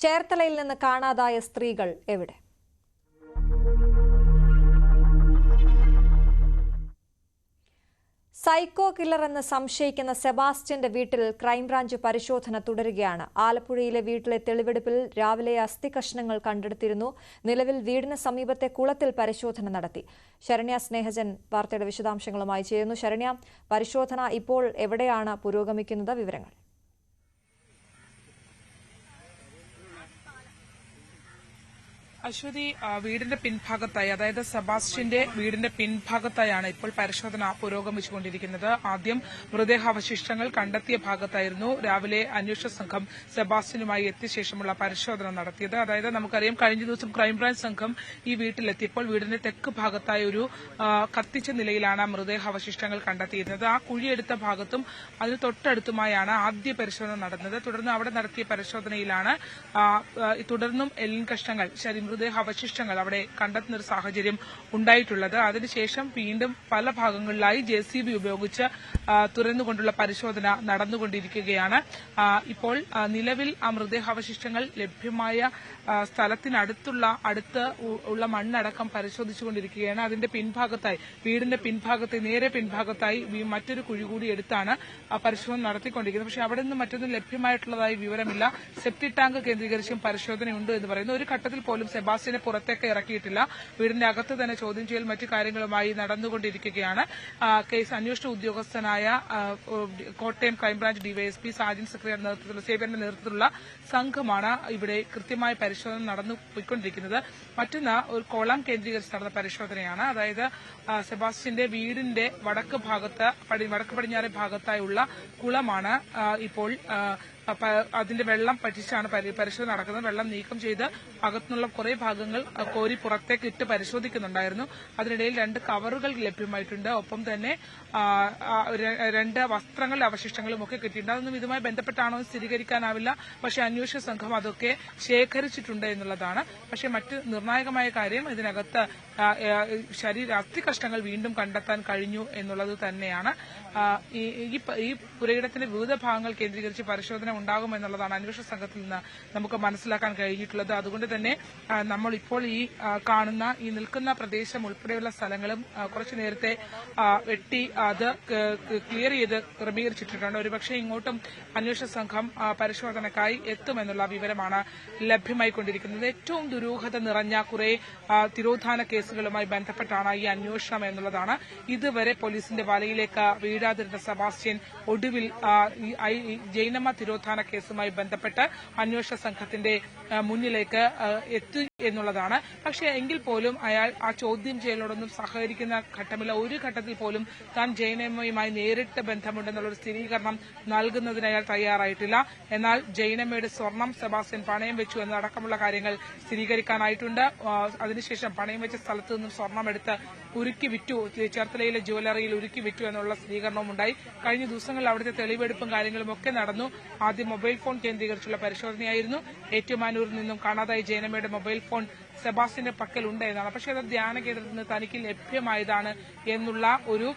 ചേർത്തലയിൽ നിന്ന് കാണാതായ സ്ത്രീകൾ എവിടെ? സൈക്കോ കില്ലർ എന്ന് സംശയിക്കുന്ന സെബാസ്റ്റ്യന്റെ വീട്ടിൽ ക്രൈംബ്രാഞ്ച് പരിശോധന തുടരുകയാണ്. ആലപ്പുഴയിലെ വീട്ടിലെ തെളിവെടുപ്പിൽ രാവിലെ അസ്ഥികഷ്ണങ്ങൾ കണ്ടെടുത്തിരുന്നു. നിലവിൽ വീടിന് സമീപത്തെ കുളത്തിൽ പരിശോധന നടത്തി. ശരണ്യ സ്നേഹജൻ വാർത്തയുടെ വിശദാംശങ്ങളുമായി ചേരുന്നു. ശരണ്യ, പരിശോധന ഇപ്പോൾ എവിടെയാണ് പുരോഗമിക്കുന്നത്? വിവരങ്ങൾ. അശ്വതി, വീടിന്റെ പിൻഭാഗത്തായി, അതായത് സെബാസ്റ്റ്യന്റെ വീടിന്റെ പിൻഭാഗത്തായാണ് ഇപ്പോൾ പരിശോധന പുരോഗമിച്ചുകൊണ്ടിരിക്കുന്നത്. ആദ്യം മൃതദേഹാവശിഷ്ടങ്ങൾ കണ്ടെത്തിയ ഭാഗത്തായിരുന്നു രാവിലെ അന്വേഷണ സംഘം സെബാസ്റ്റ്യനുമായി എത്തിയ ശേഷമുള്ള പരിശോധന നടത്തിയത്. അതായത് നമുക്കറിയാം, കഴിഞ്ഞ ദിവസം ക്രൈംബ്രാഞ്ച് സംഘം ഈ വീട്ടിലെത്തിയപ്പോൾ വീടിന്റെ തെക്ക് ഭാഗത്തായ ഒരു കത്തിച്ച നിലയിലാണ് മൃതദേഹാവശിഷ്ടങ്ങൾ കണ്ടെത്തിയിരുന്നത്. ആ കുഴിയെടുത്ത ഭാഗത്തും അതിന് തൊട്ടടുത്തുമായാണ് ആദ്യ പരിശോധന നടന്നത്. തുടർന്ന് അവിടെ നടത്തിയ പരിശോധനയിലാണ് തുടർന്നും എല്ലിൻ കഷ്ണങ്ങൾ, മൃതദേഹാവശിഷ്ടങ്ങൾ അവിടെ കണ്ടെത്തുന്ന ഒരു സാഹചര്യം ഉണ്ടായിട്ടുള്ളത്. അതിനുശേഷം വീണ്ടും പല ഭാഗങ്ങളിലായി JCB ഉപയോഗിച്ച് തുറന്നുകൊണ്ടുള്ള പരിശോധന നടന്നുകൊണ്ടിരിക്കുകയാണ്. ഇപ്പോൾ നിലവിൽ ആ മൃതദേഹാവശിഷ്ടങ്ങൾ ലഭ്യമായ അടുത്ത് ഉള്ള മണ്ണടക്കം പരിശോധിച്ചുകൊണ്ടിരിക്കുകയാണ്. അതിന്റെ പിൻഭാഗത്തായി, വീടിന്റെ പിൻഭാഗത്തായി, നേരെ പിൻഭാഗത്തായി മറ്റൊരു കുഴി കൂടി എടുത്താണ് പരിശോധന നടത്തിക്കൊണ്ടിരിക്കുന്നത്. പക്ഷേ അവിടെ നിന്ന് മറ്റൊന്നും ലഭ്യമായിട്ടുള്ളതായി വിവരമില്ല. സെപ്റ്റിക് ടാങ്ക് കേന്ദ്രീകരിച്ചും പരിശോധനയുണ്ട് എന്ന് പറയുന്നു. ഒരു ഘട്ടത്തിൽ പോലും സെബാസ്റ്റ്യനെ പുറത്തേക്ക് ഇറക്കിയിട്ടില്ല. വീടിന്റെ അകത്ത് തന്നെ ചോദ്യം ചെയ്യൽ മറ്റു കാര്യങ്ങളുമായി നടന്നുകൊണ്ടിരിക്കുകയാണ്. കേസ് അന്വേഷണ ഉദ്യോഗസ്ഥനായ കോട്ടയം ക്രൈംബ്രാഞ്ച് DYSP സാജൻ സേവ്യറിന്റെ നേതൃത്വത്തിലുള്ള സംഘമാണ് ഇവിടെ കൃത്യമായ പരിശോധന നടന്നുപോയിക്കൊണ്ടിരിക്കുന്നത്. മറ്റൊന്ന് ഒരു കോളം കേന്ദ്രീകരിച്ച് നടന്ന പരിശോധനയാണ്. അതായത് സെബാസ്റ്റ്യന്റെ വീടിന്റെ വടക്ക് പടിഞ്ഞാറേ ഭാഗത്തായുള്ള കുളമാണ് ഇപ്പോൾ അതിന്റെ വെള്ളം പറ്റിച്ചാണ് പരിശോധന നടക്കുന്നത്. വെള്ളം നീക്കം ചെയ്ത് അകത്തുനിന്നുള്ള കുറെ ഭാഗങ്ങൾ കോരി പുറത്തേക്ക് ഇട്ട് പരിശോധിക്കുന്നുണ്ടായിരുന്നു. അതിനിടയിൽ 2 കവറുകൾ ലഭ്യമായിട്ടുണ്ട്. ഒപ്പം തന്നെ 2 വസ്ത്രങ്ങളുടെ അവശിഷ്ടങ്ങളും ഒക്കെ കിട്ടിയിട്ടുണ്ട്. അതൊന്നും ഇതുമായി ബന്ധപ്പെട്ടാണോ എന്ന് സ്ഥിരീകരിക്കാനാവില്ല. പക്ഷേ അന്വേഷണ സംഘം അതൊക്കെ ശേഖരിച്ചിട്ടുണ്ട് എന്നുള്ളതാണ്. പക്ഷേ മറ്റ് നിർണായകമായ കാര്യം, ഇതിനകത്ത് അസ്ഥികഷ്ണങ്ങൾ വീണ്ടും കണ്ടെത്താൻ കഴിഞ്ഞു എന്നുള്ളത് തന്നെയാണ്. ഈ പുരയിടത്തിന്റെ വിവിധ ഭാഗങ്ങൾ കേന്ദ്രീകരിച്ച് പരിശോധന ഉണ്ടാകുമെന്നുള്ളതാണ് അന്വേഷണ സംഘത്തിൽ നിന്ന് നമുക്ക് മനസ്സിലാക്കാൻ കഴിഞ്ഞിട്ടുള്ളത്. അതുകൊണ്ട് തന്നെ നമ്മൾ ഇപ്പോൾ ഈ നിൽക്കുന്ന പ്രദേശം ഉൾപ്പെടെയുള്ള സ്ഥലങ്ങളും കുറച്ചു നേരത്തെ വെട്ടി അത് ക്ലിയർ ചെയ്ത് ക്രമീകരിച്ചിട്ടുണ്ട്. ഒരുപക്ഷെ ഇങ്ങോട്ടും അന്വേഷണ സംഘം പരിശോധനക്കായി എത്തുമെന്നുള്ള വിവരമാണ് ലഭ്യമായിക്കൊണ്ടിരിക്കുന്നത്. ഏറ്റവും ദുരൂഹത നിറഞ്ഞ കുറെ തിരോധാന കേസുകളുമായി ബന്ധപ്പെട്ടാണ് ഈ അന്വേഷണം എന്നുള്ളതാണ്. ഇതുവരെ പോലീസിന്റെ വലയിലേക്ക് വീഴാതിരുന്ന സെബാസ്റ്റ്യൻ ഒടുവിൽ ജൈനമ്മ തിരോധാന കേസുമായി ബന്ധപ്പെട്ട് അന്വേഷണ സംഘത്തിന്റെ മുന്നിലേക്ക് എത്തി എന്നുള്ളതാണ്. പക്ഷേ എങ്കിൽ പോലും അയാൾ ആ ചോദ്യം ചെയ്യലോടൊന്നും സഹകരിക്കുന്ന ഘട്ടമില്ല. ഒരു ഘട്ടത്തിൽ പോലും താൻ ജൈനമ്മയുമായി നേരിട്ട് ബന്ധമുണ്ടെന്നുള്ള ഒരു സ്ഥിരീകരണം നൽകുന്നതിന് അയാൾ തയ്യാറായിട്ടില്ല. എന്നാൽ ജൈനമ്മയുടെ സ്വർണം സെബാസ്റ്റ്യൻ പണയം വെച്ചു എന്നതടക്കമുള്ള കാര്യങ്ങൾ സ്ഥിരീകരിക്കാനായിട്ടുണ്ട്. അതിനുശേഷം പണയം വെച്ച സ്ഥലത്ത് നിന്നും സ്വർണം എടുത്ത് ഉരുക്കി വിറ്റു, ചേർത്തലയിലെ ജ്വല്ലറിയിൽ ഉരുക്കി വിറ്റു എന്നുള്ള സ്ഥിരീകരണവും ഉണ്ടായി. കഴിഞ്ഞ ദിവസങ്ങളിൽ അവിടുത്തെ തെളിവെടുപ്പും കാര്യങ്ങളും ഒക്കെ നടന്നു. ആദ്യം മൊബൈൽ ഫോൺ കേന്ദ്രീകരിച്ചുള്ള പരിശോധനയായിരുന്നു. ഏറ്റുമാനൂരിൽ നിന്നും കാണാതായ ജൈനമ്മയുടെ മൊബൈൽ ഫോൺ സെബാസ്റ്റ്യന്റെ പക്കലുണ്ട് എന്നാണ്. പക്ഷേ അത് ധ്യാന കേന്ദ്രത്തിൽ നിന്ന് തനിക്ക് ലഭ്യമായതാണ് എന്നുള്ള ഒരു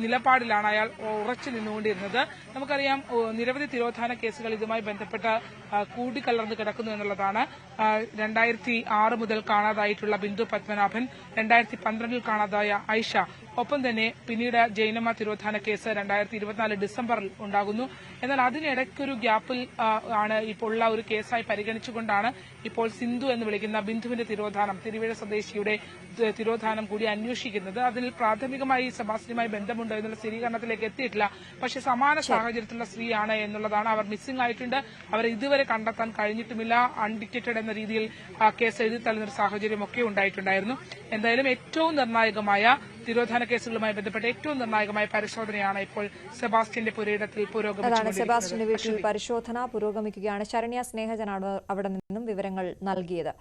നിലപാടിലാണ് അയാൾ ഉറച്ചു നിന്നുകൊണ്ടിരുന്നത്. നമുക്കറിയാം, നിരവധി തിരോധാന കേസുകൾ ഇതുമായി ബന്ധപ്പെട്ട് കൂടിക്കലർന്ന് കിടക്കുന്നു എന്നുള്ളതാണ്. 2006 മുതൽ കാണാതായിട്ടുള്ള ബിന്ദു പത്മനാഭൻ, 2012 കാണാതായ ഐഷ, ഒപ്പം തന്നെ പിന്നീട് ജൈനമ്മ തിരോധാന കേസ് 2024 ഡിസംബറിൽ ഉണ്ടാകുന്നു. എന്നാൽ അതിനിടയ്ക്കൊരു ഗ്യാപ്പിൽ ആണ് ഇപ്പോൾ ഉള്ള ഒരു കേസായി പരിഗണിച്ചുകൊണ്ടാണ് ഇപ്പോൾ സിന്ധു എന്ന് വിളിക്കുന്ന ബിന്ദുവിന്റെ തിരോധാനം, തിരുവേഴ സ്വദേശിയുടെ തിരോധാനം കൂടി അന്വേഷിക്കുന്നത്. അതിൽ പ്രാഥമികമായി സെബാസ്റ്റ്യനുമായി ബന്ധമുണ്ടോ എന്നുള്ള സ്ഥിരീകരണത്തിലേക്ക് എത്തിയിട്ടില്ല. പക്ഷേ സമാന സാഹചര്യത്തിലുള്ള സ്ത്രീയാണ് എന്നുള്ളതാണ്. അവർ മിസ്സിംഗ് ആയിട്ടുണ്ട്. അവരെ ഇതുവരെ കണ്ടെത്താൻ കഴിഞ്ഞിട്ടുമില്ല. അൺഡിറ്റക്റ്റഡ് എന്ന രീതിയിൽ കേസ് എഴുതി തള്ളുന്ന ഒരു സാഹചര്യമൊക്കെ ഉണ്ടായിട്ടുണ്ടായിരുന്നു. എന്തായാലും ഏറ്റവും നിർണായകമായ തിരോധാന കേസുകളുമായി ബന്ധപ്പെട്ട് ഏറ്റവും നിർണായകമായ പരിശോധനയാണ് ഇപ്പോൾ സെബാസ്റ്റ്യന്റെ പുരയിടത്തിൽ പുരോഗമിക്കുന്നത്. സെബാസ്റ്റ്യന്റെ വീട്ടിൽ പരിശോധന പുരോഗമിക്കുകയാണ്. ശരണ്യ സ്നേഹജനാണ് അവിടെ നിന്നും വിവരങ്ങൾ നൽകിയത്.